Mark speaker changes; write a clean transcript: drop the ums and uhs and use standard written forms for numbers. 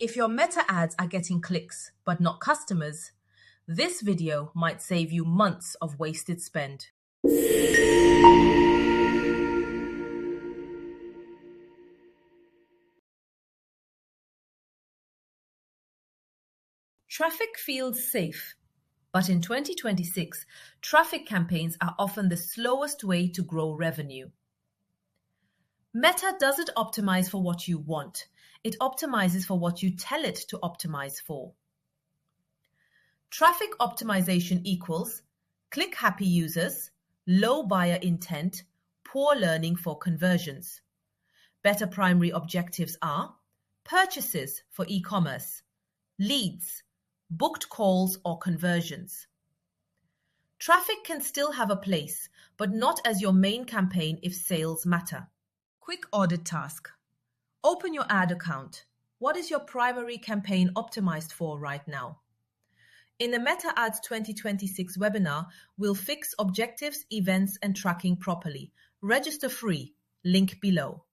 Speaker 1: If your meta ads are getting clicks but not customers, this video might save you months of wasted spend. Traffic feels safe, but in 2026, traffic campaigns are often the slowest way to grow revenue. Meta doesn't optimize for what you want. It optimizes for what you tell it to optimize for. Traffic optimization equals click-happy users, low buyer intent, poor learning for conversions. Better primary objectives are purchases for e-commerce, leads, booked calls or conversions. Traffic can still have a place, but not as your main campaign if sales matter. Quick audit task. Open your ad account. What is your primary campaign optimized for right now? In the Meta Ads 2026 webinar, we'll fix objectives, events, and tracking properly. Register free. Link below.